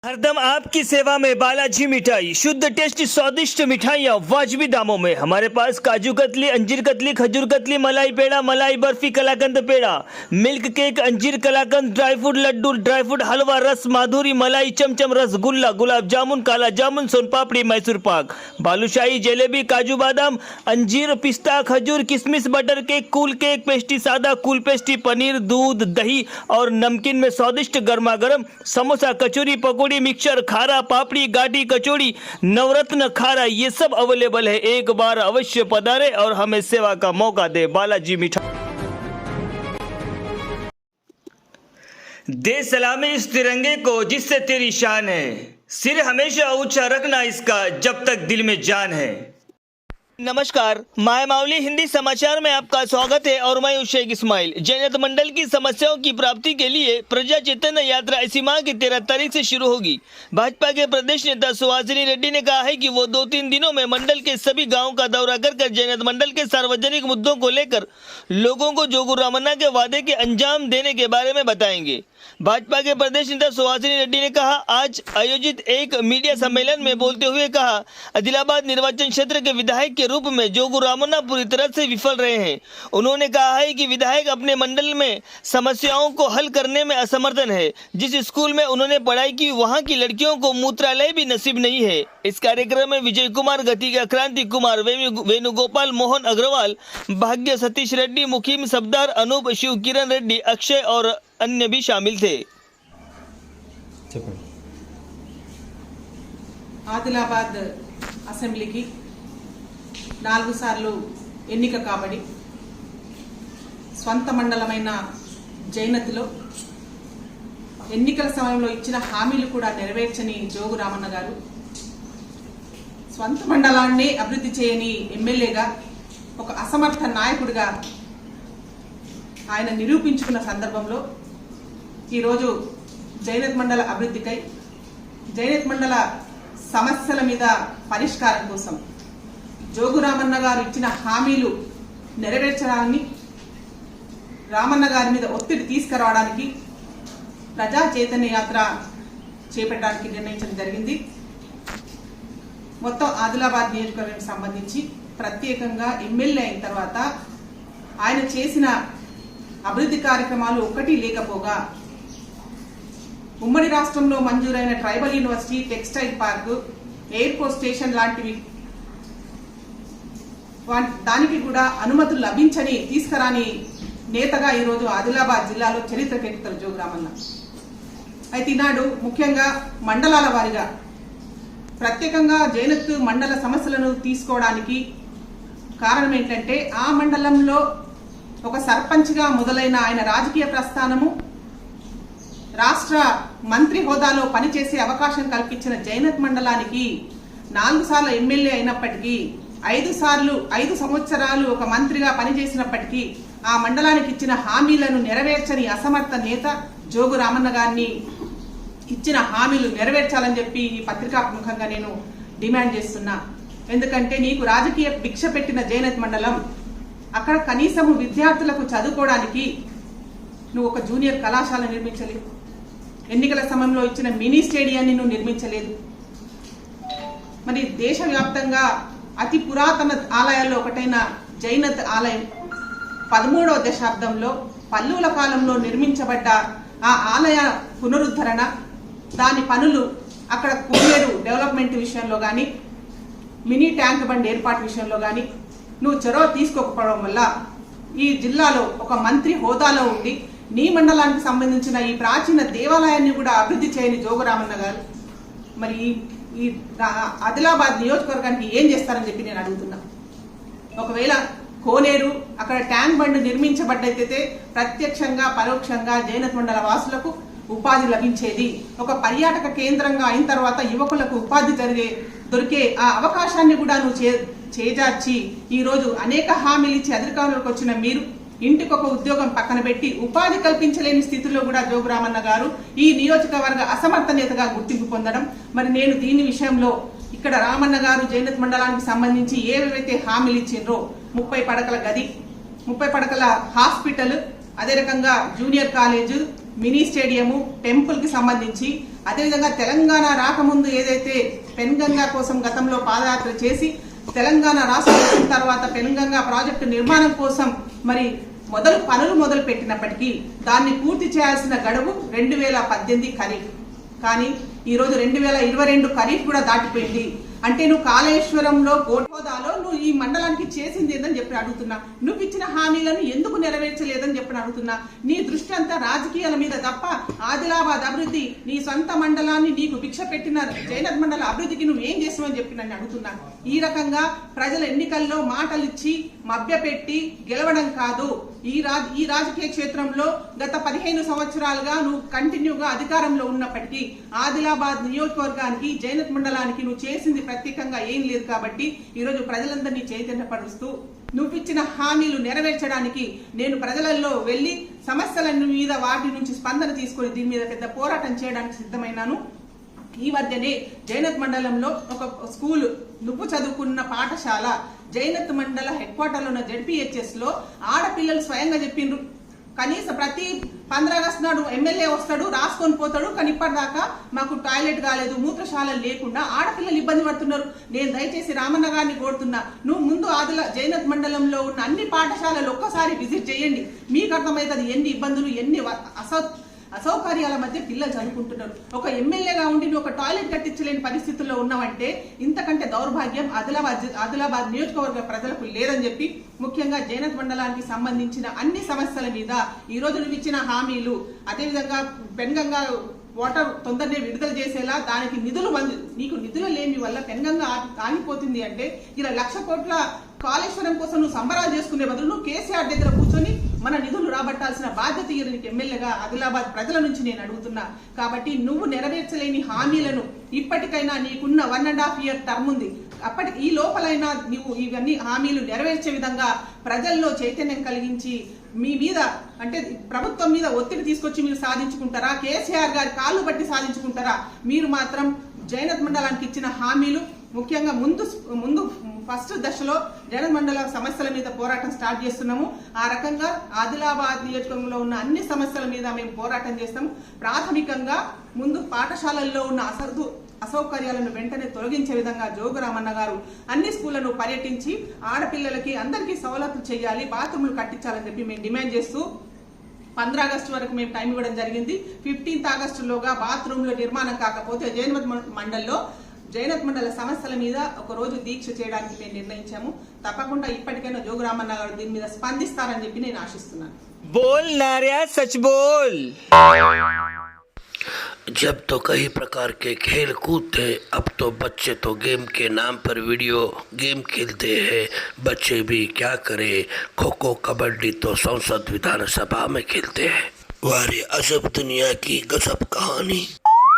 हरदम आपकी सेवा में बालाजी मिठाई, शुद्ध टेस्ट स्वादिष्ट मिठाइयाँ वाजिबी दामों में। हमारे पास काजू कतली, अंजीर कतली, खजूर katli, malai peda, malai barfi, kalakand peda, milk cake, anjeer kalakand, dry fruit laddoo, dry fruit halwa, ras madhuri, मलाई चमचम, रसगुल्ला, गुलाब जामुन, काला जामुन, सोन पापड़ी, मैसूर पाक, बालूशाही, जलेबी, काजू बादाम, अंजीर, पिस्ता, खजूर, किशमिश, butter cake, cool cake, pastry सादा, कूल पेस्ट्री, पनीर, दूध, दही और नमकीन में स्वादिष्ट गर्मा गर्म समोसा, कचौरी, पकौड़ी, मिक्सर, खारा, पापड़ी, गाटी, कचौड़ी, नवरत्न खारा, ये सब अवेलेबल है। एक बार अवश्य पधारे और हमें सेवा का मौका दे। बालाजी मिठाई। दे सलामी इस तिरंगे को जिससे तेरी शान है, सिर हमेशा ऊंचा रखना इसका जब तक दिल में जान है। नमस्कार, माय मावली हिंदी समाचार में आपका स्वागत है और मैं शेख इस्माइल। जैनत मंडल की समस्याओं की प्राप्ति के लिए प्रजा चैतन्य यात्रा इसी माह की 13 तारीख से शुरू होगी। भाजपा के प्रदेश नेता सुहासिनी रेड्डी ने कहा है कि वो 2-3 दिनों में मंडल के सभी गांवों का दौरा कर जैनत मंडल के सार्वजनिक मुद्दों को लेकर लोगों को जोगू रामन्ना के वादे के अंजाम देने के बारे में बताएंगे। भाजपा के प्रदेश नेता सुहासिनी रेड्डी ने कहा, आज आयोजित एक मीडिया सम्मेलन में बोलते हुए कहा, आदिलाबाद निर्वाचन क्षेत्र के विधायक के रूप में जोगू रामन्ना पूरी तरह से विफल रहे हैं। उन्होंने कहा है कि विधायक अपने मंडल में समस्याओं को हल करने में असमर्थन है। जिस स्कूल में उन्होंने पढ़ाई की वहां की लड़कियों को मूत्रालय भी नसीब नहीं है। इस कार्यक्रम में विजय कुमार गतिका, क्रांति कुमार, वेणुगोपाल, मोहन अग्रवाल, भाग्य, सतीश रेड्डी, मुखीम सबदार, अनूप, शिव किरण रेड्डी, अक्षय और अन्य भी शामिल थे। ఆదిలాబాద్ అసెంబ్లీకి 4 సార్లు ఎన్నిక కాబడి స్వంత మండలమైన జైనతిలో ఎన్నికల సమయంలో ఇచ్చిన హామీలు కూడా నెరవేర్చని జోగు రామన్న గారు స్వంత మండలాన్ని అభివృద్ధి చేయని ఎమ్మెల్యేగా ఒక అసమర్థ నాయకుడిగా ఆయన నిరూపించుకున్న సందర్భంలో ఈరోజు జైనత్ మండల అభివృద్ధికై జైనత్ మండల సమస్యల మీద పరిష్కారం కోసం జోగు రామన్న గారు ఇచ్చిన హామీలు నెరవేర్చడాన్ని రామన్న గారి మీద ఒత్తిడి తీసుకురావడానికి ప్రజా చైతన్య యాత్ర చేపట్టడానికి నిర్ణయించడం జరిగింది। మొత్తం ఆదిలాబాద్ నియోజకవర్గానికి సంబంధించి ప్రత్యేకంగా ఎమ్మెల్యే అయిన తర్వాత ఆయన చేసిన అభివృద్ధి కార్యక్రమాలు ఒక్కటి లేకపోగా ఉమ్మడి రాష్ట్రంలో మంజూరైన tribal university, textile park, airport station లాంటివి దానికి కూడా అనుమతులు లభించని తీసుకురాని నేతగా ఈరోజు ఆదిలాబాద్ జిల్లాలో చరిత్రకెక్కుతారు జోగు రామన్న। అయితే ఈనాడు ముఖ్యంగా మండలాల వారీగా ప్రత్యేకంగా జైనత్ మండల సమస్యలను తీసుకోవడానికి కారణం ఏంటంటే ఆ మండలంలో ఒక సర్పంచ్గా మొదలైన ఆయన రాజకీయ ప్రస్థానము రాష్ట్ర మంత్రి హోదాలో పనిచేసే అవకాశం కల్పించిన జైనత్ మండలానికి 4 సార్లు ఎమ్మెల్యే అయినప్పటికీ 5 సంవత్సరాలు ఒక మంత్రిగా పనిచేసినప్పటికీ ఆ మండలానికి ఇచ్చిన హామీలను నెరవేర్చని అసమర్థ నేత జోగు రామన్న గారిని ఇచ్చిన హామీలు నెరవేర్చాలని చెప్పి ఈ పత్రికాముఖంగా నేను డిమాండ్ చేస్తున్నా। ఎందుకంటే నీకు రాజకీయ భిక్ష పెట్టిన జైనత్ మండలం అక్కడ కనీసము విద్యార్థులకు చదువుకోవడానికి నువ్వు ఒక జూనియర్ కళాశాల నిర్మించలేదు, ఎన్నికల సమయంలో ఇచ్చిన మినీ స్టేడియాన్ని నువ్వు నిర్మించలేదు। మరి దేశవ్యాప్తంగా అతి పురాతన ఆలయాల్లో ఒకటైన జైనత్ ఆలయం 13వ దశాబ్దంలో పల్లుల కాలంలో నిర్మించబడ్డ ఆ ఆలయ పునరుద్ధరణ, దాని పనులు అక్కడ కోనేరు డెవలప్మెంట్ విషయంలో కానీ మినీ ట్యాంక్ బండ్ ఏర్పాటు విషయంలో కానీ నువ్వు చొరవ తీసుకోకపోవడం వల్ల ఈ జిల్లాలో ఒక మంత్రి హోదాలో ఉండి నీ మండలానికి సంబంధించిన ఈ ప్రాచీన దేవాలయాన్ని కూడా అభివృద్ధి చేయని జోగు రామన్న గారు మరి ఈ ఆదిలాబాద్ నియోజకవర్గానికి ఏం చేస్తారని చెప్పి నేను అడుగుతున్నా। ఒకవేళ కోనేరు అక్కడ ట్యాంక్ బండ్ నిర్మించబడ్డైతే ప్రత్యక్షంగా పరోక్షంగా జైనత్ మండల వాసులకు ఉపాధి లభించేది। ఒక పర్యాటక కేంద్రంగా అయిన తర్వాత యువకులకు ఉపాధి దొరికే ఆ అవకాశాన్ని కూడా నువ్వు చేజార్చి ఈరోజు అనేక హామీలు ఇచ్చి అధికారంలోకి వచ్చిన మీరు ఇంటికొక ఉద్యోగం పక్కన పెట్టి ఉపాధి కల్పించలేని స్థితిలో కూడా జోగు రామన్న గారు ఈ నియోజకవర్గ అసమర్థ నేతగా గుర్తింపు పొందడం, మరి నేను దీని విషయంలో ఇక్కడ రామన్న గారు జైనత్ మండలానికి సంబంధించి ఏవైతే హామీలు ఇచ్చిండ్రో 30 పడకల గది, 30 పడకల హాస్పిటల్, అదే రకంగా junior college, mini stadium, temple కి సంబంధించి, అదేవిధంగా తెలంగాణ రాకముందు ఏదైతే పెన్గంగా కోసం గతంలో పాదయాత్ర చేసి తెలంగాణ రాష్ట్రం వచ్చిన తర్వాత పెన్గంగా ప్రాజెక్టు నిర్మాణం కోసం మరి పనులు మొదలు పెట్టినప్పటికీ దాన్ని పూర్తి చేయాల్సిన గడువు 2018 ఖరీఫ్. కానీ ఈరోజు 2022 ఖరీఫ్ కూడా దాటిపోయింది. అంటే నువ్వు కాళేశ్వరంలో హోదాలో నువ్వు ఈ మండలానికి చేసింది ఏదని చెప్పి అడుగుతున్నా. నువ్వు ఇచ్చిన హామీలను ఎందుకు నెరవేర్చలేదని చెప్పి అడుగుతున్నా. నీ దృష్టి అంతా రాజకీయాల మీద తప్ప ఆదిలాబాద్ అభివృద్ధి, నీ సొంత మండలాన్ని నీకు భిక్ష పెట్టిన జైనత్ మండల అభివృద్ధికి నువ్వు ఏం చేసావని చెప్పి నన్ను అడుగుతున్నా. ఈ రకంగా ప్రజల ఎన్నికల్లో మాటలిచ్చి మభ్యపెట్టి గెలవడం కాదు. ఈ రాజకీయ క్షేత్రంలో గత 15 సంవత్సరాలుగా నువ్వు కంటిన్యూగా అధికారంలో ఉన్నప్పటికీ ఆదిలాబాద్ నియోజకవర్గానికి, జైనత్ మండలానికి నువ్వు చేసింది ప్రత్యేకంగా ఏం లేదు. కాబట్టి ఈరోజు ప్రజలందరినీ చైతన్యపరుస్తూ నువ్విచ్చిన హామీలు నెరవేర్చడానికి నేను ప్రజలలో వెళ్లి సమస్యల మీద వాటి నుంచి స్పందన తీసుకుని దీని మీద పెద్ద పోరాటం చేయడానికి సిద్ధమైనాను. ఈ మధ్యనే జైనత్ మండలంలో ఒక స్కూల్, నువ్వు చదువుకున్న పాఠశాల జైనత్ మండల హెడ్ క్వార్టర్ లో ఉన్న ZPHS లో ఆడపిల్లలు స్వయంగా చెప్పిండ్రు, కనీసం ప్రతి 15 ఆగస్టు నాడు ఎమ్మెల్యే వస్తాడు, రాసుకొని పోతాడు, కానీ ఇప్పటిదాకా మాకు టాయిలెట్ కాలేదు, మూత్రశాలలు లేకుండా ఆడపిల్లలు ఇబ్బంది పడుతున్నారు. నేను దయచేసి రామన్న గారిని కోరుతున్నా, నువ్వు ముందు జైనత్ మండలంలో ఉన్న అన్ని పాఠశాలలు ఒక్కసారి విజిట్ చేయండి. మీకు అర్థమవుతుంది ఎన్ని ఇబ్బందులు, ఎన్ని అసౌకర్యాల మధ్య పిల్లలు చదువుకుంటున్నారు. ఒక ఎమ్మెల్యేగా ఉండి నువ్వు ఒక టాయిలెట్ కట్టించలేని పరిస్థితుల్లో ఉన్నావంటే ఇంతకంటే దౌర్భాగ్యం ఆదిలాబాద్ నియోజకవర్గ ప్రజలకు లేదని చెప్పి, ముఖ్యంగా జైనత్ మండలానికి సంబంధించిన అన్ని సమస్యల మీద ఈ రోజు నువ్వు ఇచ్చిన హామీలు, అదేవిధంగా పెన్గంగా వాటర్ తొందరనే విడుదల చేసేలా దానికి నీకు నిధులు లేని వల్ల పెన్గంగా ఆగిపోతుంది. అంటే ఇలా 1,00,000 కోట్ల కాళేశ్వరం కోసం నువ్వు సంబరాలు చేసుకునే బదులు నువ్వు కేసీఆర్ దగ్గర కూర్చొని మన నిధులు రాబట్టాల్సిన బాధ్యత నీకు ఎమ్మెల్యేగా ఆదిలాబాద్ ప్రజల నుంచి నేను అడుగుతున్నా. కాబట్టి నువ్వు నెరవేర్చలేని హామీలను ఇప్పటికైనా నీకున్న 1.5 year టర్మ్ ఉంది, ఈ లోపలైనా నువ్వు ఇవన్నీ హామీలు నెరవేర్చే విధంగా ప్రజల్లో చైతన్యం కలిగించి మీ మీద, అంటే ప్రభుత్వం మీద ఒత్తిడి తీసుకొచ్చి మీరు సాధించుకుంటారా, కేసీఆర్ గారి కాళ్ళు బట్టి సాధించుకుంటారా? మీరు మాత్రం జైనత్ మండలానికి ఇచ్చిన హామీలు, ముఖ్యంగా ముందు ఫస్ట్ దశలో జైనత్ మండల సమస్యల మీద పోరాటం స్టార్ట్ చేస్తున్నాము. ఆ రకంగా ఆదిలాబాద్ నియోజకవర్గంలో ఉన్న అన్ని సమస్యల మీద మేము పోరాటం చేస్తాము. ప్రాథమికంగా ముందు పాఠశాలల్లో ఉన్న అసౌకర్యాలను వెంటనే తొలగించే విధంగా జోగురామన్న గారు అన్ని స్కూళ్లను పర్యటించి ఆడపిల్లలకి అందరికీ సవలతులు చేయాలి, బాత్రూములు కట్టించాలని చెప్పి మేము డిమాండ్ చేస్తూ 15 ఆగస్టు వరకు మేము టైం ఇవ్వడం జరిగింది. 15 ఆగస్టులోగా బాత్రూంలో నిర్మాణం కాకపోతే జైనత్ మండల సమస్యల మీద ఒక రోజు దీక్ష చేయడానికి మేము నిర్ణయించాము. తప్పకుండా ఇప్పటికైనా జోగురామన్న గారు దీని మీద స్పందిస్తారని చెప్పి నేను ఆశిస్తున్నాను. బోల్ నార్యా సచ్ బోల్. जब तो कई प्रकार के खेल कूद थे, अब तो बच्चे तो गेम के नाम पर वीडियो गेम खेलते हैं। बच्चे भी क्या करें, खो खो कबड्डी तो संसद विधानसभा में खेलते हैं। वारे अजब दुनिया की गजब कहानी।